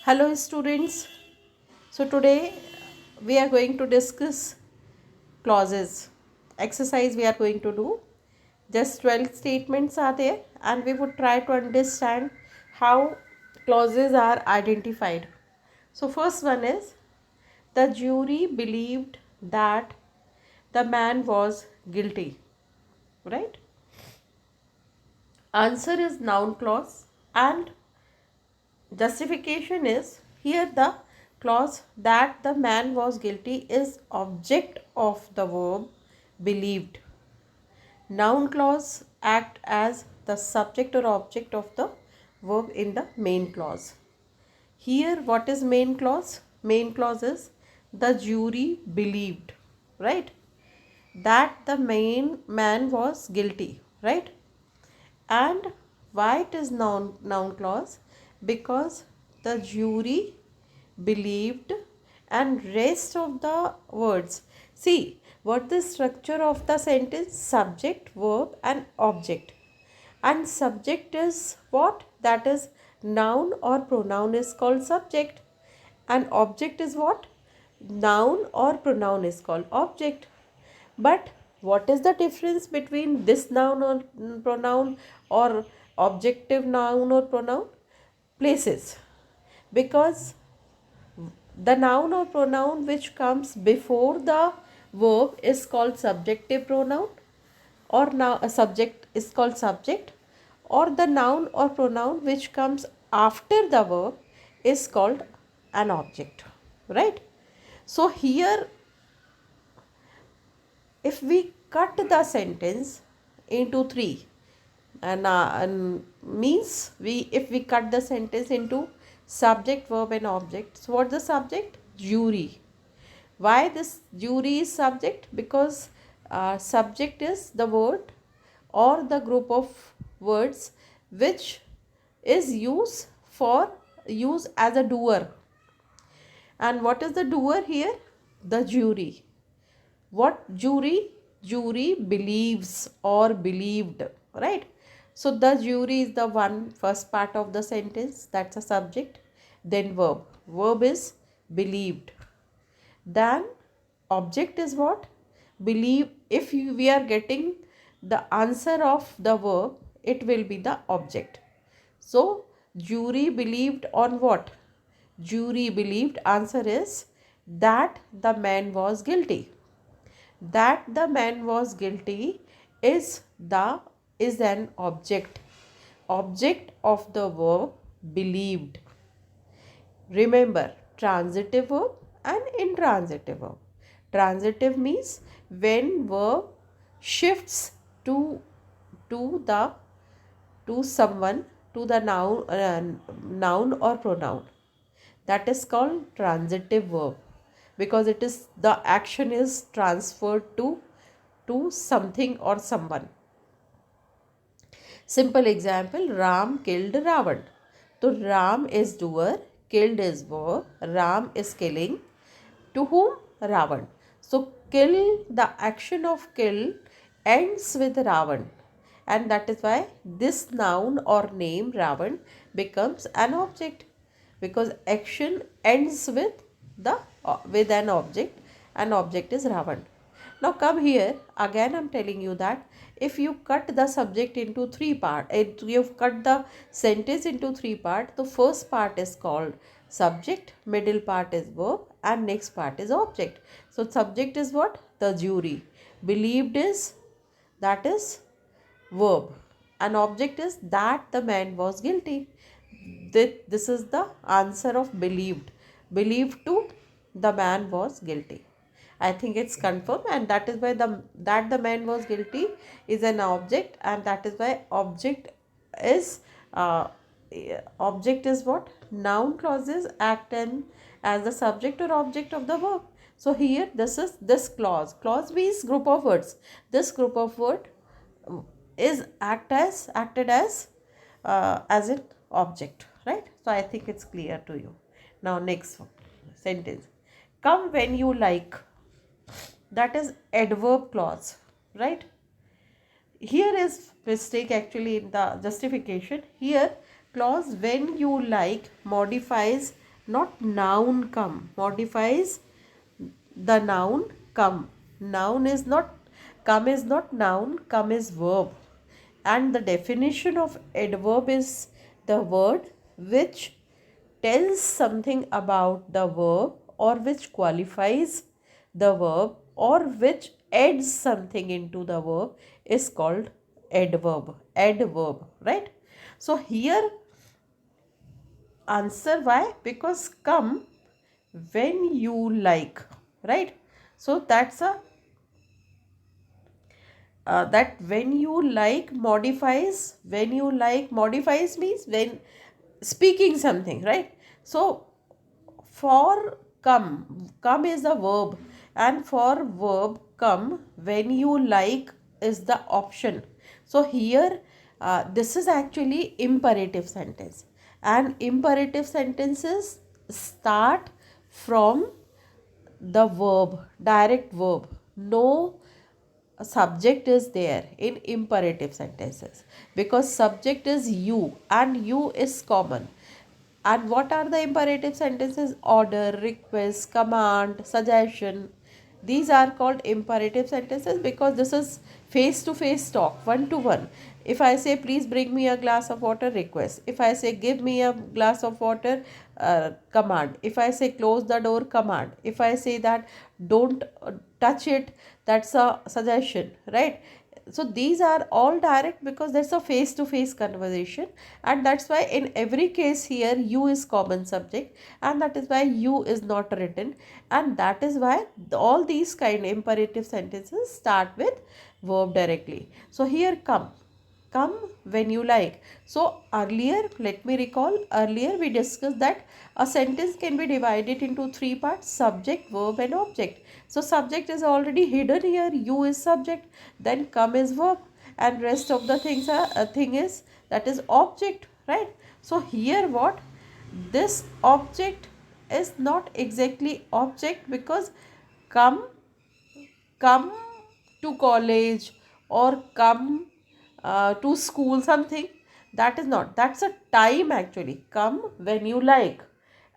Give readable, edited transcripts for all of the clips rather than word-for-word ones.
Hello students. So today we are going to discuss clauses. Exercise we are going to do. Just 12 statements are there and we would try to understand how clauses are identified. So first one is the jury believed that the man was guilty. Right? Answer is noun clause and justification is here the clause that the man was guilty is object of the verb believed. Noun clause act as the subject or object of the verb in the main clause. Here what is main clause? Main clause is the jury believed, right? That the main man was guilty, right? And why it is noun clause? Because the jury believed and rest of the words. See what the structure of the sentence: subject, verb and object. And subject is what? That is noun or pronoun is called subject. And object is what? Noun or pronoun is called object. But what is the difference between this noun or pronoun or objective noun or pronoun? Places. Because the noun or pronoun which comes before the verb is called subjective pronoun, or now a subject is called subject, or the noun or pronoun which comes after the verb is called an object, right? So here if we cut the sentence into three and means we if we cut the sentence into subject, verb and object. So what's the subject? Jury. Why this jury is subject? Because subject is the word or the group of words which is used as a doer. And what is the doer here? The jury. What jury? Jury believes or believed, right? So the jury is the one first part of the sentence, that's a subject. Then verb is believed. Then object is what? Believe. If we are getting the answer of the verb, it will be the object. So jury believed on what? Jury believed, answer is that the man was guilty. That the man was guilty is an object of the verb believed. Remember, transitive verb and intransitive verb. Transitive means when verb shifts to the to someone, to the noun or pronoun. That is called transitive verb, because it is the action is transferred to something or someone. Simple example: Ram killed Ravan. So Ram is doer, killed is verb, Ram is killing. To whom? Ravan. So kill, the action of kill ends with Ravan, and that is why this noun or name Ravan becomes an object, because action ends with an object, and object is Ravan. Now come here, again I'm telling you that if you cut the subject into three parts, you've cut the sentence into three parts. The first part is called subject, middle part is verb and next part is object. So subject is what? The jury. Believed is, that is verb, and object is that the man was guilty. This is the answer of believed. Believed to the man was guilty. I think it's confirmed, and that is why the man was guilty is an object, and that is why is uh, object is what? Noun clauses act as the subject or object of the verb. So here this is this clause. Clause means group of words. This group of word is acted as an object, right? So I think it's clear to you. Now next sentence: come when you like. That is adverb clause, right? Here is mistake actually in the justification. Here clause when you like modifies not noun come, modifies the noun come. Noun is not, come is not noun, come is verb. And the definition of adverb is the word which tells something about the verb or which qualifies the verb or which adds something into the verb is called adverb. Adverb, right? So here answer why? Because come when you like, right? So that's a that when you like modifies, when you like modifies means when speaking something, right? So for come is the verb, and for verb come when you like is the option. So here this is actually imperative sentence, and imperative sentences start from the verb, direct verb. No subject is there in imperative sentences because subject is you and you is common. And what are the imperative sentences? Order, request, command, suggestion. These are called imperative sentences because this is face to face talk, one to one. If I say please bring me a glass of water, request. If I say give me a glass of water, command. If I say close the door, command. If I say that don't touch it, that's a suggestion, right? So these are all direct because that's a face to face conversation, and that's why in every case here you is common subject, and that is why you is not written, and that is why all these kind imperative sentences start with verb directly. So here come when you like. So earlier, let me recall, earlier we discussed that a sentence can be divided into three parts: subject, verb and object. So subject is already hidden here, you is subject, then come is verb, and rest of the things are thing is, that is object, right? So here what, this object is not exactly object because come come to college or come to school, something, that is not, that's a time actually, come when you like.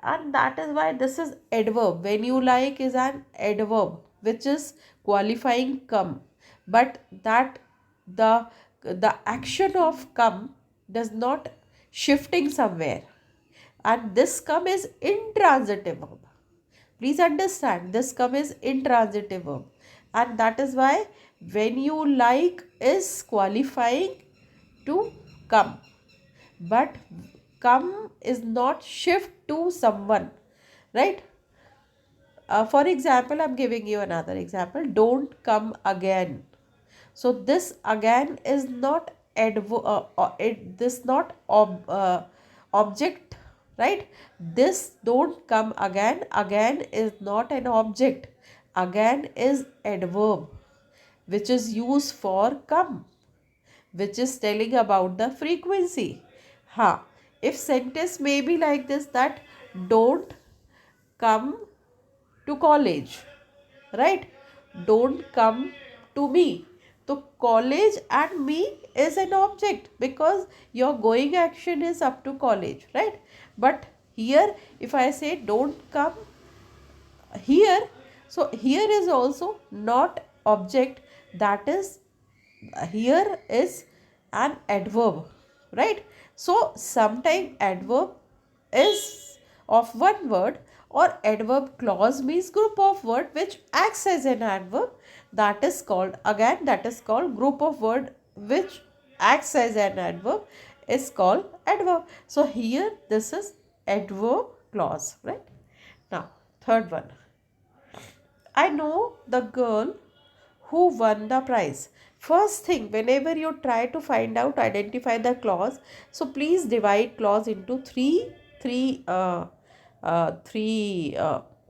And that is why this is adverb, when you like is an adverb which is qualifying come, but that the action of come does not shifting somewhere, and this come is intransitive verb. Please understand, this come is intransitive verb, and that is why when you like is qualifying to come, but come is not shift to someone, right? For example, I'm giving you another example: don't come again. So this again is not this not object, right? This don't come again, again is not an object, again is adverb which is used for come, which is telling about the frequency. Ha, if sentence may be like this, that don't come to college, right? Don't come to me. So college and me is an object because your going action is up to college, right? But here if I say don't come here, so here is also not object, that is here is an adverb, right? So sometime adverb is of one word, or adverb clause means group of word which acts as an adverb, that is called, again that is called group of word which acts as an adverb is called adverb. So here this is adverb clause, right? Now third one, I know the girl who won the prize. First thing, whenever you try to find out, identify the clause. So please divide clause into three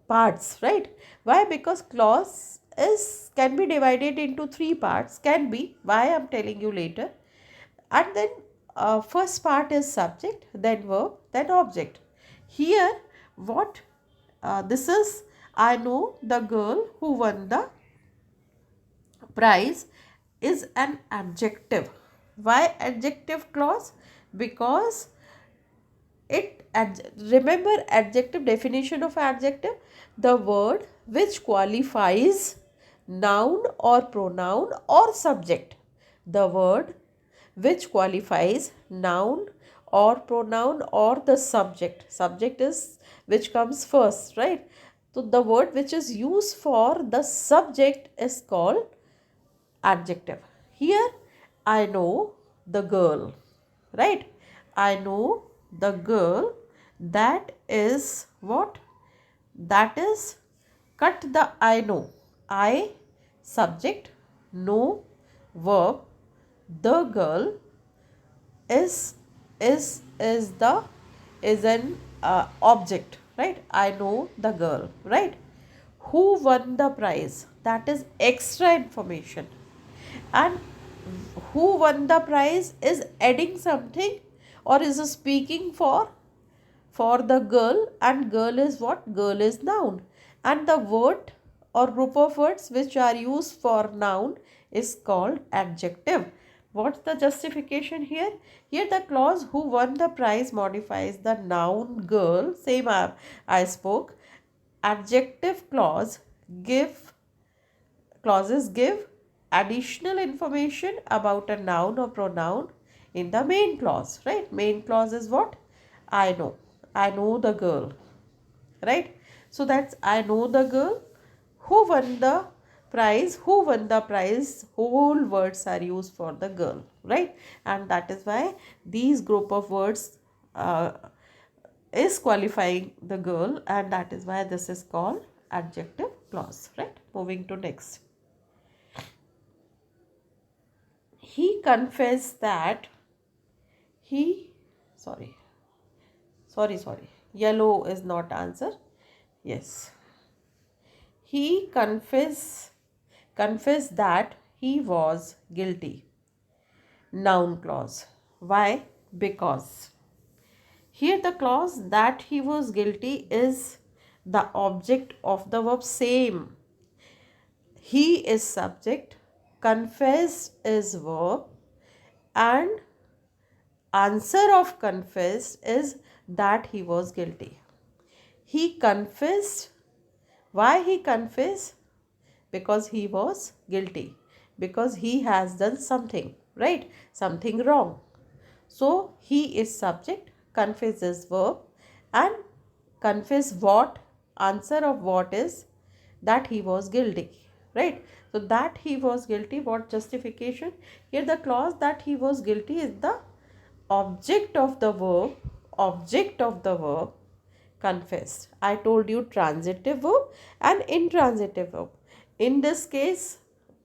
parts, right? Why? Because clause is can be divided into three parts. Can be. Why? I'm telling you later. And then first part is subject, then verb, then object. Here, what this is, I know the girl who won the price is an adjective. Why adjective clause? Because it remember adjective, definition of adjective, the word which qualifies noun or pronoun or subject. The word which qualifies noun or pronoun or the subject. Subject is which comes first, right? So the word which is used for the subject is called adjective. Here I know the girl, right? I know the girl. That is what? That is, cut the I know. I subject, know verb, the girl is the is an object, right? I know the girl, right? Who won the prize? That is extra information. And who won the prize is adding something or is speaking for the girl, and girl is what? Girl is noun. And the word or group of words which are used for noun is called adjective. What's the justification here? Here the clause who won the prize modifies the noun girl. Same I spoke. Adjective clauses give additional information about a noun or pronoun in the main clause, right? Main clause is what? I know. I know the girl, right? So that's I know the girl. Who won the prize? Who won the prize? Whole words are used for the girl, right? And that is why these group of words is qualifying the girl, and that is why this is called adjective clause, right? Moving to next. He confessed that he sorry, yellow is not answer. Yes, he confessed that he was guilty. Noun clause. Why? Because here the clause that he was guilty is the object of the verb same. He is subject, confess is verb, and answer of confessed is that he was guilty. He confessed. Why he confessed? Because he was guilty. Because he has done something, right? Something wrong. So he is subject, confess is verb, and confess what? Answer of what is that he was guilty, right? So that he was guilty, what justification? Here the clause that he was guilty is the object of the verb confessed. I told you transitive verb and intransitive verb. In this case,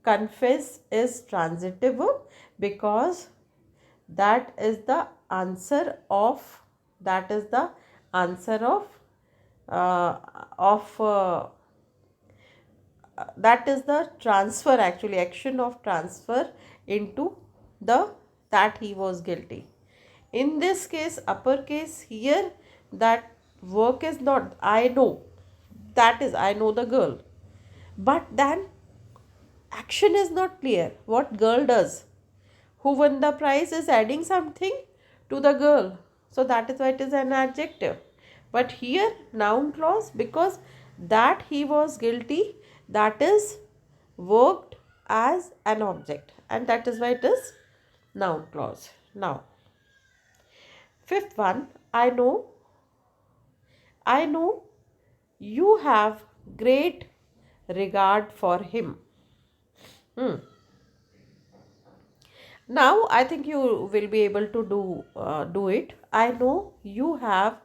confess is transitive verb because that is the answer of uh, of that is the transfer, actually action of transfer into the that he was guilty. In this case, uppercase, here that work is not I know, that is I know the girl, but then action is not clear what girl does. Who won the prize is adding something to the girl, so that is why it is an adjective. But here noun clause, because that he was guilty, that is worked as an object, and that is why it is noun clause. Now fifth one, I know you have great regard for him. Hmm. Now I think you will be able to do it. I know you have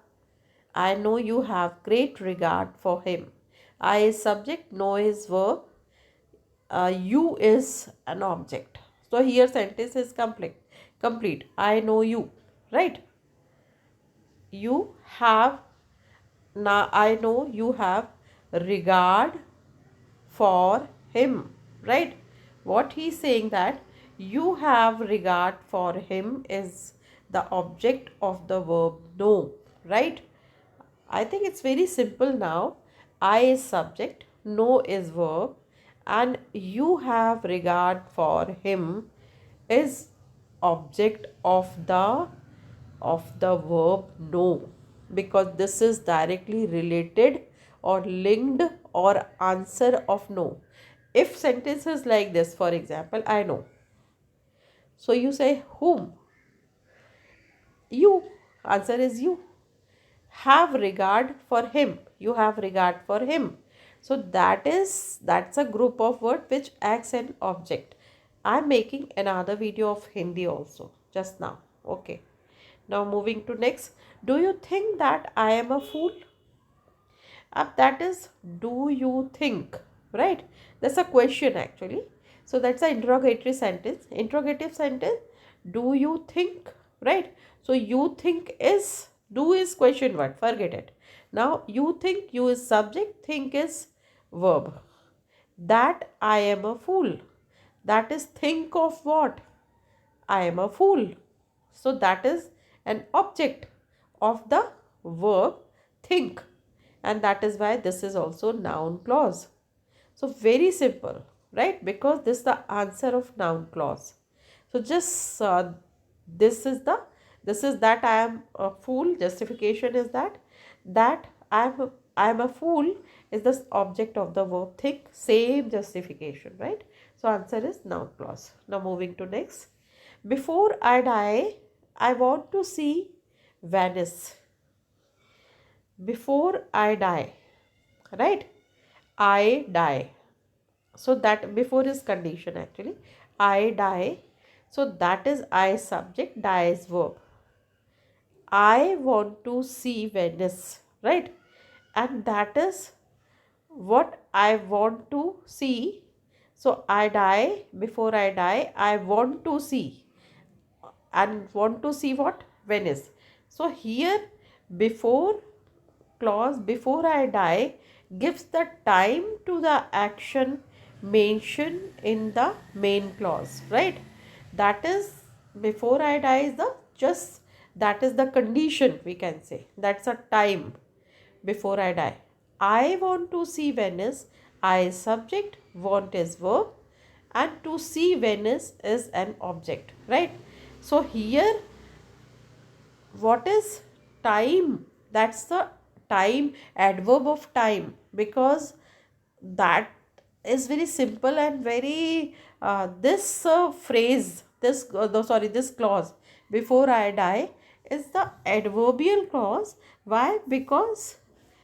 great regard for him. I is subject, know is verb, you is an object. So here sentence is complete. Complete. I know you, right? You have, now I know you have regard for him, right? What he is saying that you have regard for him is the object of the verb know, right? I think it's very simple now. I is subject, know is verb, and you have regard for him is object of the verb know. because this is directly related or linked or answer of no. If sentence is like this, for example, I know. So you say whom? You. Answer is you. Have regard for him. You have regard for him. So that's a group of word which acts an object. I'm making another video of Hindi also just now. Okay. Now moving to next. Do you think that I am a fool? That is, do you think? Right? That's a question actually. So that's an interrogatory sentence. Interrogative sentence. Do you think? Right? So you think is, do is question word. Forget it. Now you think, you is subject, think is verb. That I am a fool. That is, think of what? I am a fool. So that is an object of the verb think, and that is why this is also noun clause. So very simple, right? Because this is the answer of noun clause. So just this is the this is that I am a fool. Justification is that I am a fool is the object of the verb think. Same justification, right? So answer is noun clause. Now moving to next. Before I die, I want to see Venice. Before I die, right? I die. So that before is condition actually. I die. So that is I subject, die is verb. I want to see Venice, right? And that is what I want to see. So I die. Before I die, I want to see. And want to see what? Venice. So here before clause before I die gives the time to the action mentioned in the main clause, right? That is, before I die is the just, that is the condition, we can say. That's a time before I die. I want to see Venice. I is subject, want is verb, and to see Venice is an object, right? So here what is time? That's the time, adverb of time, because that is very simple and very this phrase, this sorry, this clause before I die is the adverbial clause. Why? Because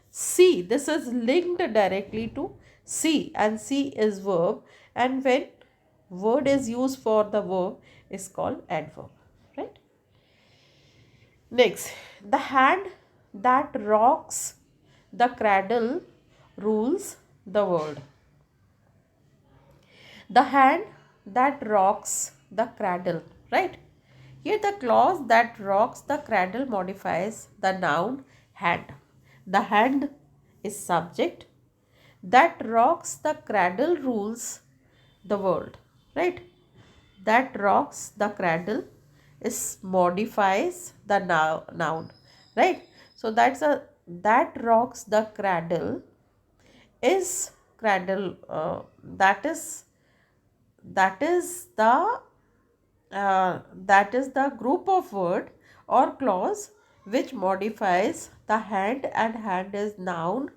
see, this is linked directly to see, and see is verb, and when word is used for the verb is called adverb, right? Next, the hand that rocks the cradle rules the world. The hand that rocks the cradle, right? Here the clause that rocks the cradle modifies the noun hand. The hand is subject. That rocks the cradle rules the world, right? That rocks the cradle is modifies the noun, right? So that's a, that rocks the cradle is cradle, that is the group of word or clause which modifies the hand, and hand is noun.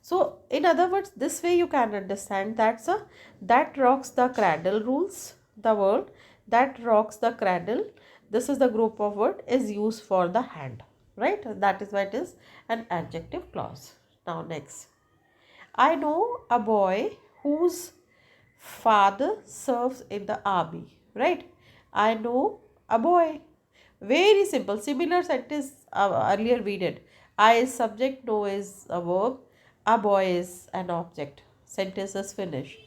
So in other words, this way you can understand that's a, that rocks the cradle rules the world. That rocks the cradle, this is the group of word, is used for the hand, right? That is why it is an adjective clause. Now next, I know a boy whose father serves in the army, right? I know a boy. Very simple. Similar sentence earlier we did. I is subject, know is a verb, a boy is an object. Sentence is finished.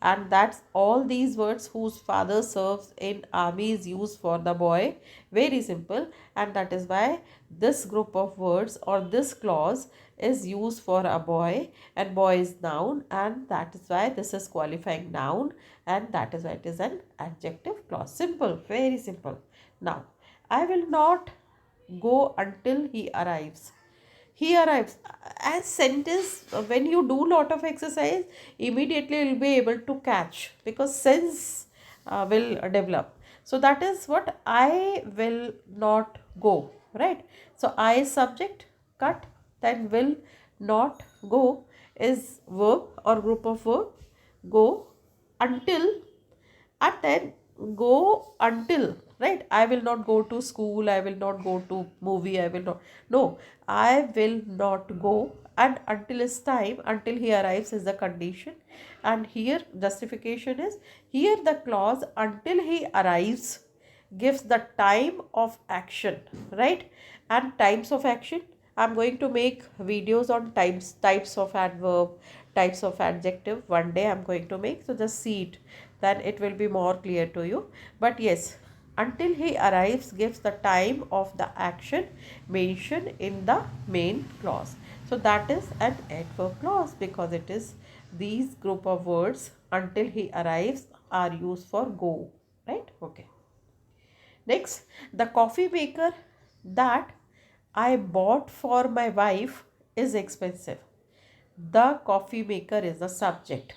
And that's all these words whose father serves in army is used for the boy. Very simple. And that is why this group of words or this clause is used for a boy, and boy is noun, and that is why this is qualifying noun, and that is why it is an adjective clause. Simple, very simple. Now I will not go until he arrives. He arrives as sentence, when you do lot of exercise immediately you will be able to catch, because sense will develop. So that is what I will not go, right? So I is subject, cut, then will not go is verb or group of verb. Go until, and then go until, right? I will not go to school, I will not go to movie, I will not, no, I will not go, and until is time, until he arrives is the condition. And here justification is, here the clause until he arrives gives the time of action, right? And types of action, I'm going to make videos on types of adverb, types of adjective. One day I'm going to make, so just see it, then it will be more clear to you. But yes, until he arrives gives the time of the action mentioned in the main clause. So that is an adverb clause, because it is these group of words until he arrives are used for go, right? Okay. Next, the coffee maker that I bought for my wife is expensive. The coffee maker is the subject.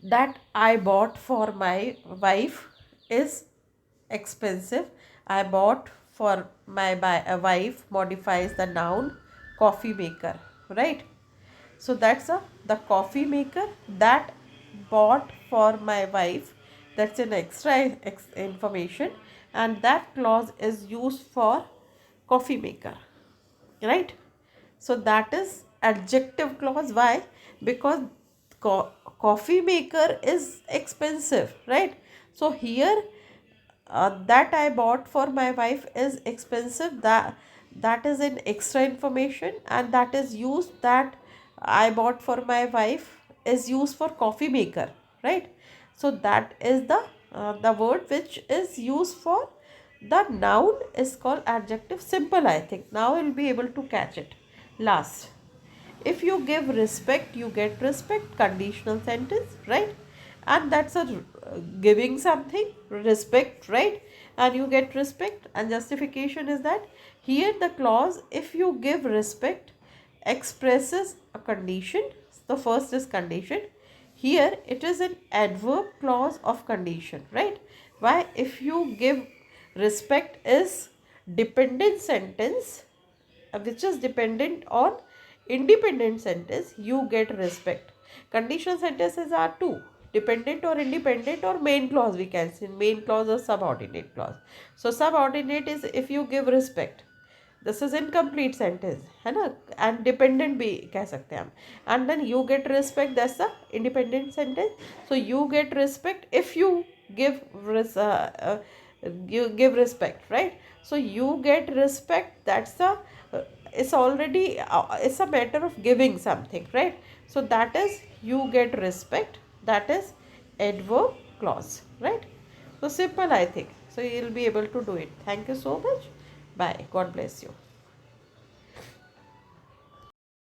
That I bought for my wife is expensive. I bought for my wife modifies the noun coffee maker, right? So that's the coffee maker that bought for my wife. That's an extra information, and that clause is used for coffee maker, right? So that is adjective clause. Why? Because coffee maker is expensive, right? So here that I bought for my wife is expensive. That is an extra information, and that is used, that I bought for my wife is used for coffee maker, right? So that is the word which is used for the noun is called adjective. Simple, I think. Now you'll be able to catch it. Last, if you give respect, you get respect. Conditional sentence, right? And that's a giving something respect, right? And you get respect. And justification is that here the clause if you give respect expresses a condition. The first is condition. Here it is an adverb clause of condition, right? Why? If you give respect is dependent sentence, which is dependent on independent sentence, you get respect. Conditional sentences are two, dependent or independent, or main clause, we can say main clause or subordinate clause. So subordinate is if you give respect, this is incomplete sentence है ना, and dependent भी कह सकते हैं हम. And then you get respect, that's the independent sentence. So you get respect if you give you give respect, right? So you get respect, that's the it's already it's a matter of giving something, right? So that is you get respect, that is adverb clause, right? So simple, I think. So you'll be able to do it. Thank you so much. Bye. God bless you.